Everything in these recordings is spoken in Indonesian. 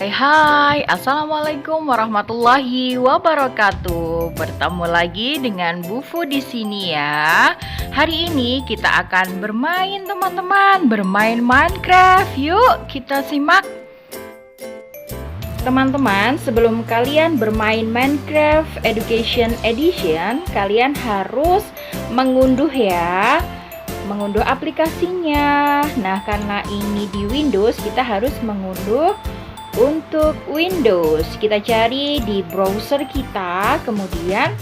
Hai, assalamualaikum warahmatullahi wabarakatuh. Bertemu lagi dengan Bu Fu di sini ya. Hari ini kita akan bermain teman-teman, bermain Minecraft. Yuk kita simak. Teman-teman, sebelum kalian bermain Minecraft Education Edition, kalian harus mengunduh mengunduh aplikasinya. Nah, karena ini di Windows, kita harus mengunduh untuk Windows. Kita cari di browser kita, kemudian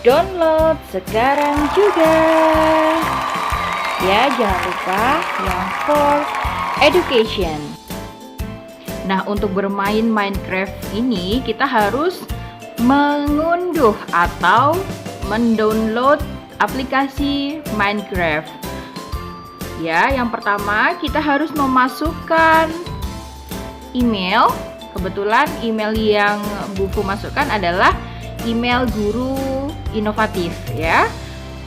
download sekarang juga. Ya, jangan lupa yang for education. Nah, untuk bermain Minecraft ini kita harus mengunduh atau mendownload aplikasi Minecraft. Ya, yang pertama kita harus memasukkan email. Kebetulan email yang Bu Fu masukkan adalah email guru inovatif ya.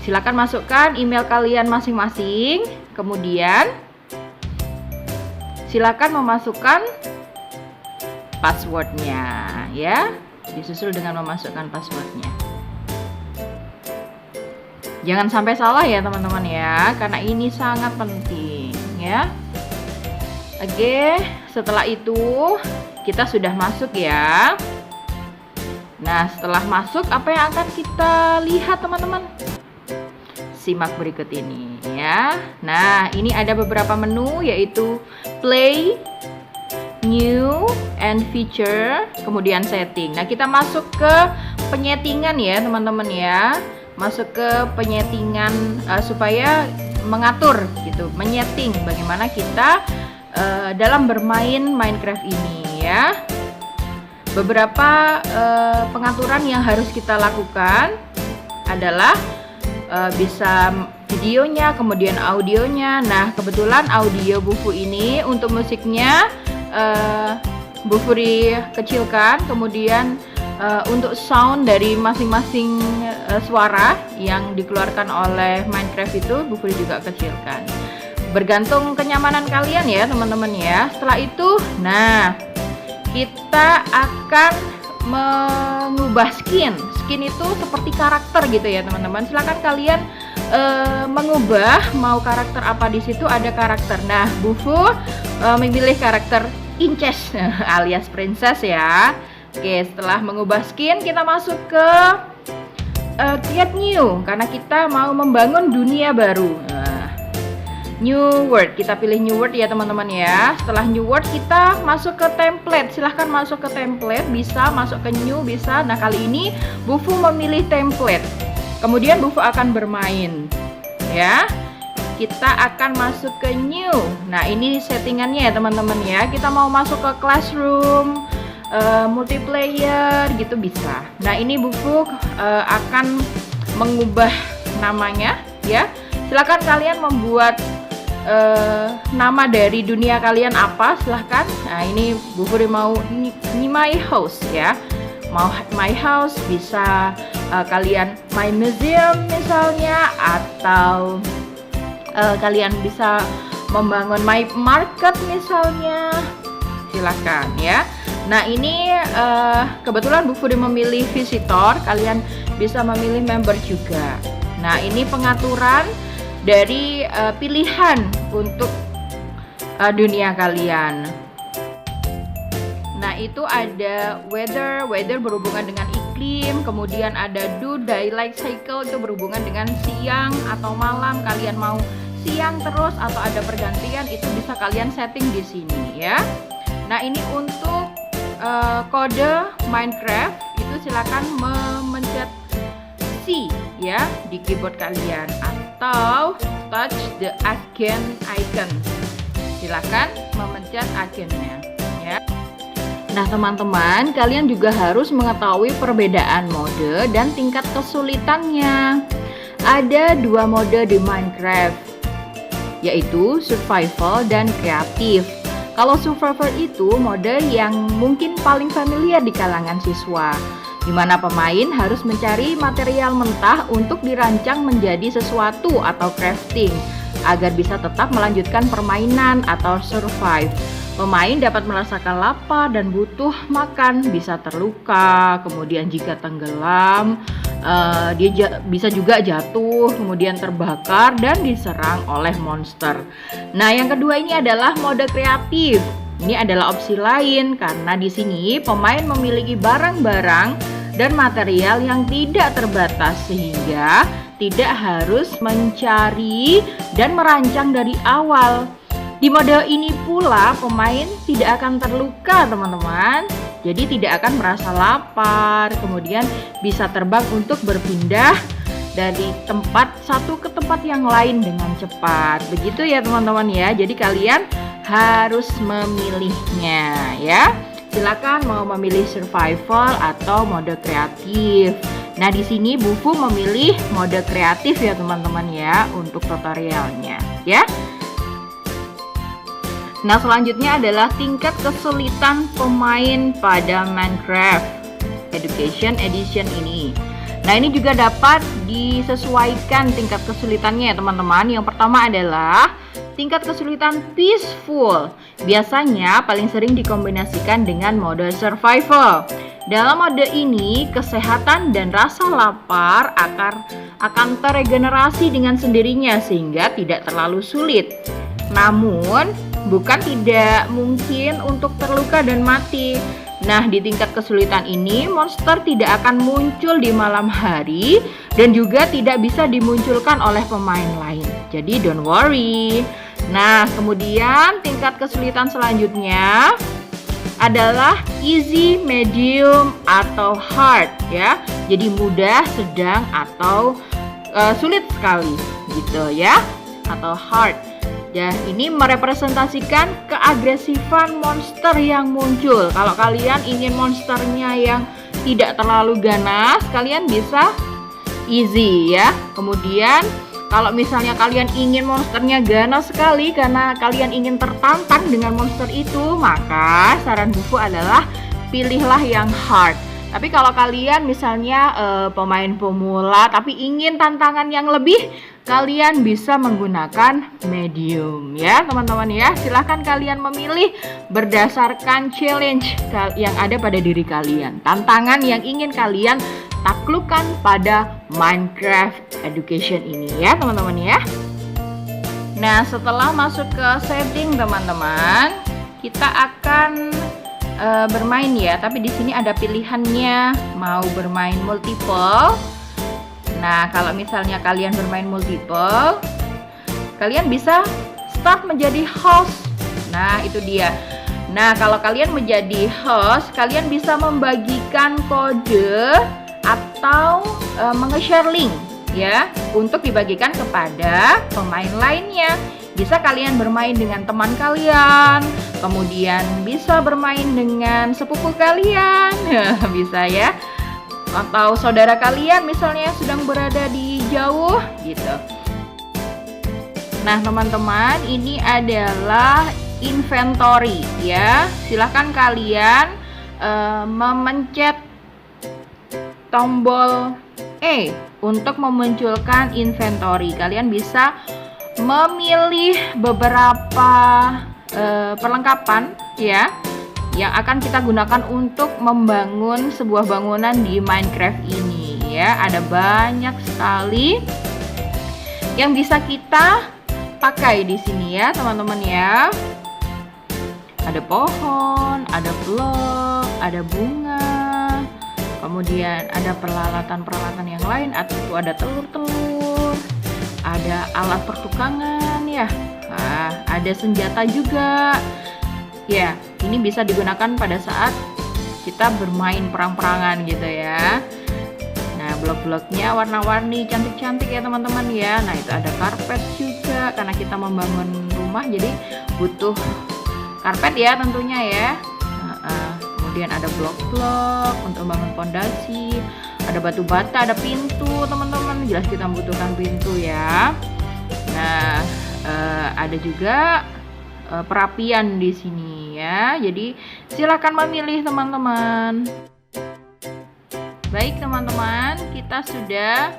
Silakan masukkan email kalian masing-masing. Kemudian silakan memasukkan passwordnya ya. Disusul dengan memasukkan passwordnya. Jangan sampai salah ya teman-teman ya, karena ini sangat penting ya. Oke, setelah itu kita sudah masuk ya. Nah, setelah masuk apa yang akan kita lihat teman-teman? Simak berikut ini ya. Nah, ini ada beberapa menu yaitu play, new, and feature, kemudian setting. Nah, kita masuk ke penyetingan ya teman-teman ya. Masuk ke penyetingan supaya mengatur gitu, menyeting bagaimana kita dalam bermain Minecraft ini ya. Beberapa pengaturan yang harus kita lakukan adalah bisa videonya, kemudian audionya. Nah, kebetulan audio Bu Fu ini untuk musiknya Bu Fu dikecilkan, kemudian untuk sound dari masing-masing suara yang dikeluarkan oleh Minecraft itu Bu Fu juga kecilkan. Bergantung kenyamanan kalian ya teman-teman ya. Setelah itu, nah kita akan mengubah skin. Skin itu seperti karakter gitu ya teman-teman. Silakan kalian mengubah mau karakter apa, di situ ada karakter. Nah, Bu Fu memilih karakter Inces alias princess ya. Oke, setelah mengubah skin kita masuk ke create new karena kita mau membangun dunia baru. New world, kita pilih new world ya teman-teman ya. Setelah new world kita masuk ke template. Silahkan masuk ke template, bisa masuk ke new, bisa. Nah, kali ini Bu Fu memilih template. Kemudian Bu Fu akan bermain ya. Kita akan masuk ke new. Nah, ini settingannya ya teman-teman ya. Kita mau masuk ke classroom, multiplayer gitu bisa. Nah, ini Bu Fu akan mengubah namanya ya. Silakan kalian membuat nama dari dunia kalian apa, silahkan. Nah, ini Bu Fu mau my house ya. Mau my house, bisa kalian my museum misalnya, atau kalian bisa membangun my market misalnya, silakan ya. Nah, ini kebetulan Bu Fu memilih visitor, kalian bisa memilih member juga. Nah, ini pengaturan dari pilihan untuk dunia kalian. Nah, itu ada weather berhubungan dengan iklim, kemudian ada do daylight cycle, itu berhubungan dengan siang atau malam. Kalian mau siang terus atau ada pergantian, itu bisa kalian setting di sini ya. Nah, ini untuk kode Minecraft itu silakan memencet C ya di keyboard kalian, atau touch the icon. Silakan memencet iconnya ya. Nah, teman-teman, kalian juga harus mengetahui perbedaan mode dan tingkat kesulitannya. Ada dua mode di Minecraft, yaitu survival dan kreatif. Kalau survival itu mode yang mungkin paling familiar di kalangan siswa, di mana pemain harus mencari material mentah untuk dirancang menjadi sesuatu atau crafting agar bisa tetap melanjutkan permainan atau survive. Pemain dapat merasakan lapar dan butuh makan, bisa terluka, kemudian jika tenggelam, dia bisa juga jatuh, kemudian terbakar dan diserang oleh monster. Nah, yang kedua ini adalah mode kreatif. Ini adalah opsi lain karena di sini pemain memiliki barang-barang dan material yang tidak terbatas sehingga tidak harus mencari dan merancang dari awal. Di mode ini pula pemain tidak akan terluka teman-teman, jadi tidak akan merasa lapar, kemudian bisa terbang untuk berpindah dari tempat satu ke tempat yang lain dengan cepat. Begitu ya teman-teman ya, jadi kalian harus memilihnya ya. Silakan mau memilih survival atau mode kreatif. Nah di sini Bufu memilih mode kreatif ya teman-teman ya untuk tutorialnya ya. Nah selanjutnya adalah tingkat kesulitan pemain pada Minecraft Education Edition ini. Nah ini juga dapat disesuaikan tingkat kesulitannya ya teman-teman. Yang pertama adalah tingkat kesulitan peaceful. Biasanya paling sering dikombinasikan dengan mode survival. Dalam mode ini kesehatan dan rasa lapar akan teregenerasi dengan sendirinya sehingga tidak terlalu sulit. Namun bukan tidak mungkin untuk terluka dan mati. Nah, di tingkat kesulitan ini monster tidak akan muncul di malam hari dan juga tidak bisa dimunculkan oleh pemain lain. Jadi don't worry. Nah, kemudian tingkat kesulitan selanjutnya adalah easy, medium, atau hard ya. Jadi mudah, sedang, atau sulit sekali gitu ya. Atau hard. Ya, ini merepresentasikan keagresifan monster yang muncul. Kalau kalian ingin monsternya yang tidak terlalu ganas, kalian bisa easy ya. Kemudian kalau misalnya kalian ingin monsternya ganas sekali karena kalian ingin tertantang dengan monster itu, maka saran Bufu adalah pilihlah yang hard. Tapi kalau kalian misalnya pemain pemula tapi ingin tantangan yang lebih, kalian bisa menggunakan medium ya teman-teman ya. Silahkan kalian memilih berdasarkan challenge yang ada pada diri kalian, tantangan yang ingin kalian taklukkan pada Minecraft Education ini ya teman-teman ya. Nah setelah masuk ke setting teman-teman, kita akan bermain ya, tapi di sini ada pilihannya mau bermain multiple. Nah, kalau misalnya kalian bermain multiple, kalian bisa start menjadi host. Nah, itu dia. Nah, kalau kalian menjadi host, kalian bisa membagikan kode atau menge-share link ya untuk dibagikan kepada pemain lainnya. Bisa kalian bermain dengan teman kalian, kemudian bisa bermain dengan sepupu kalian, bisa ya. Atau saudara kalian misalnya sedang berada di jauh gitu. Nah teman-teman, ini adalah inventory ya. Silahkan kalian memencet tombol E untuk memunculkan inventory. Kalian bisa memilih beberapa perlengkapan ya yang akan kita gunakan untuk membangun sebuah bangunan di Minecraft ini ya. Ada banyak sekali yang bisa kita pakai di sini ya teman-teman ya. Ada pohon, ada blok, ada bunga, kemudian ada peralatan-peralatan yang lain, atau ada telur-telur, ada alat pertukangan ya. Nah, ada senjata juga. Ya, ini bisa digunakan pada saat kita bermain perang-perangan gitu ya. Nah, blok-bloknya warna-warni, cantik-cantik ya teman-teman ya. Nah, itu ada karpet juga karena kita membangun rumah jadi butuh karpet ya tentunya ya. Kemudian ada blok-blok untuk membangun fondasi. Ada batu bata, ada pintu teman-teman, jelas kita membutuhkan pintu ya. Nah, ada juga perapian di sini ya. Jadi silakan memilih teman-teman. Baik teman-teman, kita sudah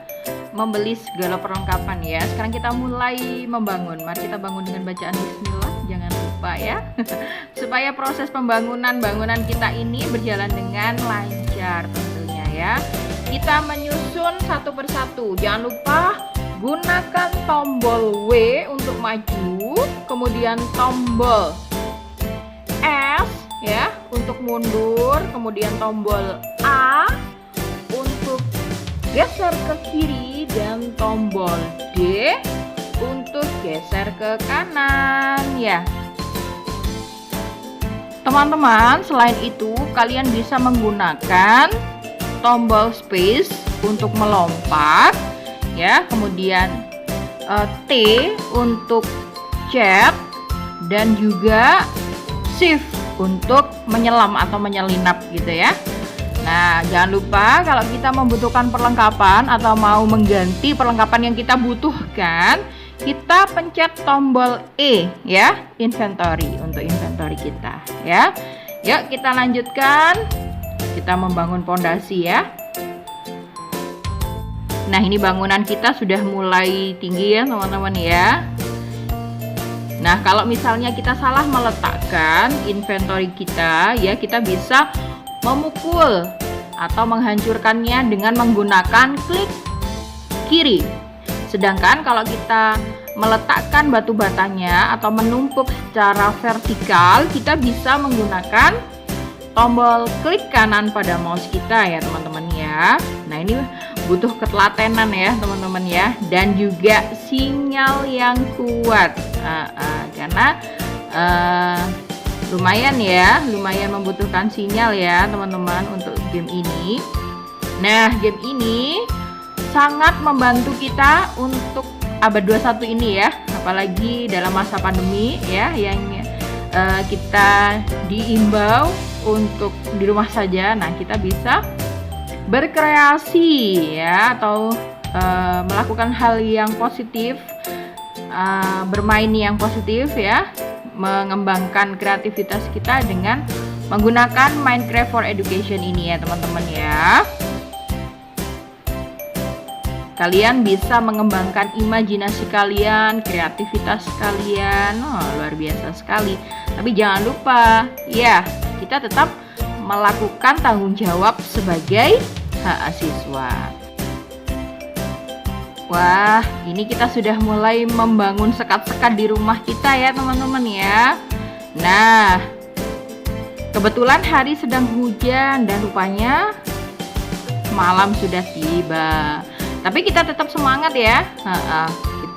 membeli segala perlengkapan ya. Sekarang kita mulai membangun. Mari kita bangun dengan bacaan Bismillah. Jangan lupa. lupa ya. Supaya proses bangunan kita ini berjalan dengan lancar tentunya ya. Kita menyusun satu persatu. Jangan lupa gunakan tombol W untuk maju, kemudian tombol S ya untuk mundur, kemudian tombol A untuk geser ke kiri, dan tombol D untuk geser ke kanan ya. Teman-teman, selain itu kalian bisa menggunakan tombol space untuk melompat ya, kemudian T untuk chat, dan juga shift untuk menyelam atau menyelinap gitu ya. Nah, jangan lupa kalau kita membutuhkan perlengkapan atau mau mengganti perlengkapan yang kita butuhkan, kita pencet tombol E ya, inventory untuk inventory kita ya. Yuk kita lanjutkan. Kita membangun pondasi ya. Nah, ini bangunan kita sudah mulai tinggi ya teman-teman ya. Nah, kalau misalnya kita salah meletakkan inventory kita ya, kita bisa memukul atau menghancurkannya dengan menggunakan klik kiri. Sedangkan kalau kita meletakkan batu batanya atau menumpuk secara vertikal, kita bisa menggunakan tombol klik kanan pada mouse kita ya teman-teman ya. Nah, ini butuh ketelatenan ya teman-teman ya, dan juga sinyal yang kuat karena lumayan membutuhkan sinyal ya teman-teman untuk game ini. Nah, game ini sangat membantu kita untuk abad 21 ini ya, apalagi dalam masa pandemi ya, yang kita diimbau untuk di rumah saja. Nah, kita bisa berkreasi ya, atau melakukan hal yang positif, bermain yang positif ya, mengembangkan kreativitas kita dengan menggunakan Minecraft for Education ini ya teman-teman ya. Kalian bisa mengembangkan imajinasi kalian, kreativitas kalian. Luar biasa sekali. Tapi jangan lupa ya, kita tetap melakukan tanggung jawab sebagai mahasiswa. Wah, ini kita sudah mulai membangun sekat-sekat di rumah kita ya teman-teman ya. Nah, kebetulan hari sedang hujan dan rupanya malam sudah tiba. Tapi kita tetap semangat ya.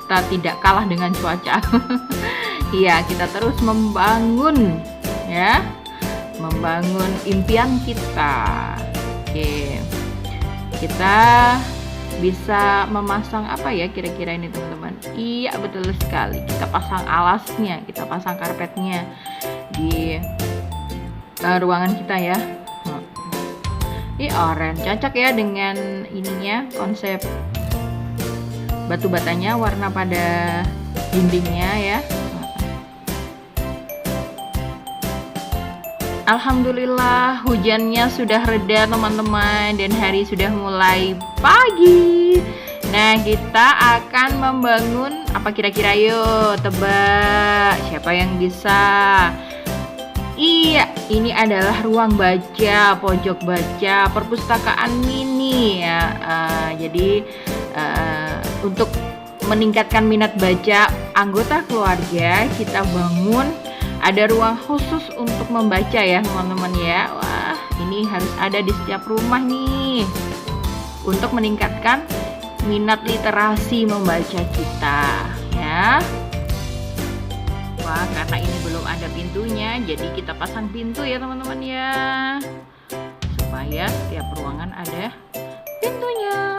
Kita tidak kalah dengan cuaca. Iya, kita terus membangun ya, membangun impian kita. Oke, kita bisa memasang apa ya kira-kira ini teman-teman? Iya, betul sekali. Kita pasang alasnya, kita pasang karpetnya di ruangan kita ya. Ini orange, cocok ya dengan ininya, konsep batu batanya, warna pada dindingnya ya. Alhamdulillah hujannya sudah reda teman-teman, dan hari sudah mulai pagi. Nah, kita akan membangun apa kira-kira? Yuk tebak, siapa yang bisa? Iya, ini adalah ruang baca, pojok baca, perpustakaan mini ya. Jadi untuk meningkatkan minat baca anggota keluarga, kita bangun ada ruang khusus untuk membaca ya teman-teman ya. Wah, ini harus ada di setiap rumah nih untuk meningkatkan minat literasi membaca kita ya. Wah, karena ini belum ada pintunya, jadi kita pasang pintu ya teman-teman ya, supaya setiap ruangan ada pintunya.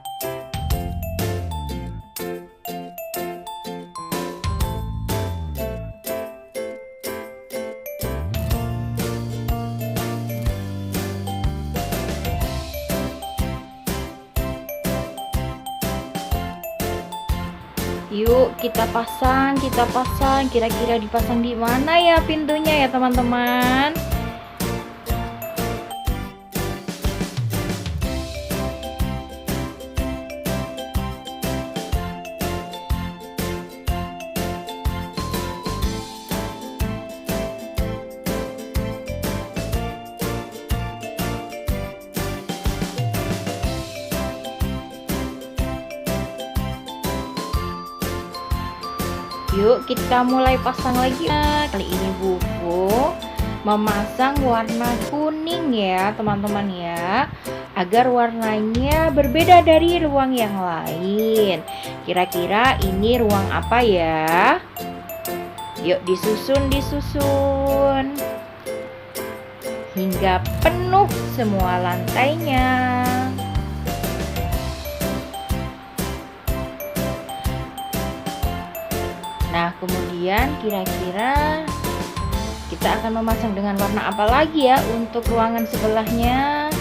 Yuk kita pasang, kira-kira dipasang di mana ya pintunya ya teman-teman? Yuk kita mulai pasang lagi. Kali ini buku memasang warna kuning ya teman-teman ya, agar warnanya berbeda dari ruang yang lain. Kira-kira ini ruang apa ya? Yuk disusun hingga penuh semua lantainya. Nah, kemudian kira-kira kita akan memasang dengan warna apa lagi ya untuk ruangan sebelahnya?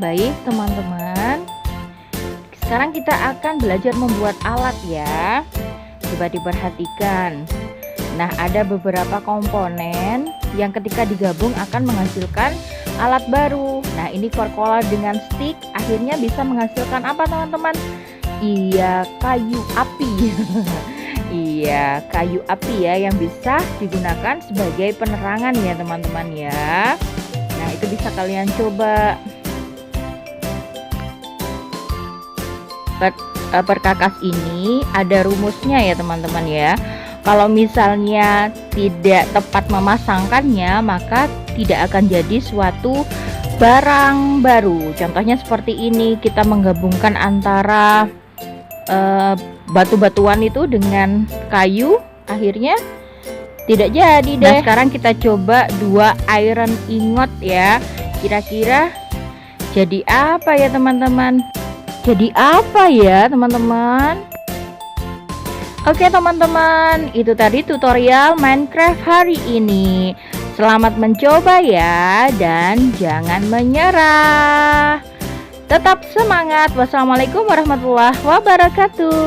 Baik teman-teman, sekarang kita akan belajar membuat alat ya. Coba diperhatikan. Nah, ada beberapa komponen yang ketika digabung akan menghasilkan alat baru. Nah, ini Coca-Cola dengan stick akhirnya bisa menghasilkan apa teman-teman? Iya, kayu api. Iya, kayu api ya yang bisa digunakan sebagai penerangan ya teman-teman ya. Nah, itu bisa kalian coba. Perkakas ini ada rumusnya ya teman-teman ya. Kalau misalnya tidak tepat memasangkannya, maka tidak akan jadi suatu barang baru. Contohnya seperti ini, kita menggabungkan antara batu-batuan itu dengan kayu, akhirnya tidak jadi deh. Nah, sekarang kita coba 2 iron ingot ya. Kira-kira jadi apa ya teman-teman? Jadi apa ya teman-teman? Oke teman-teman, itu tadi tutorial Minecraft hari ini. Selamat mencoba ya, dan jangan menyerah. Tetap semangat. Wassalamualaikum warahmatullahi wabarakatuh.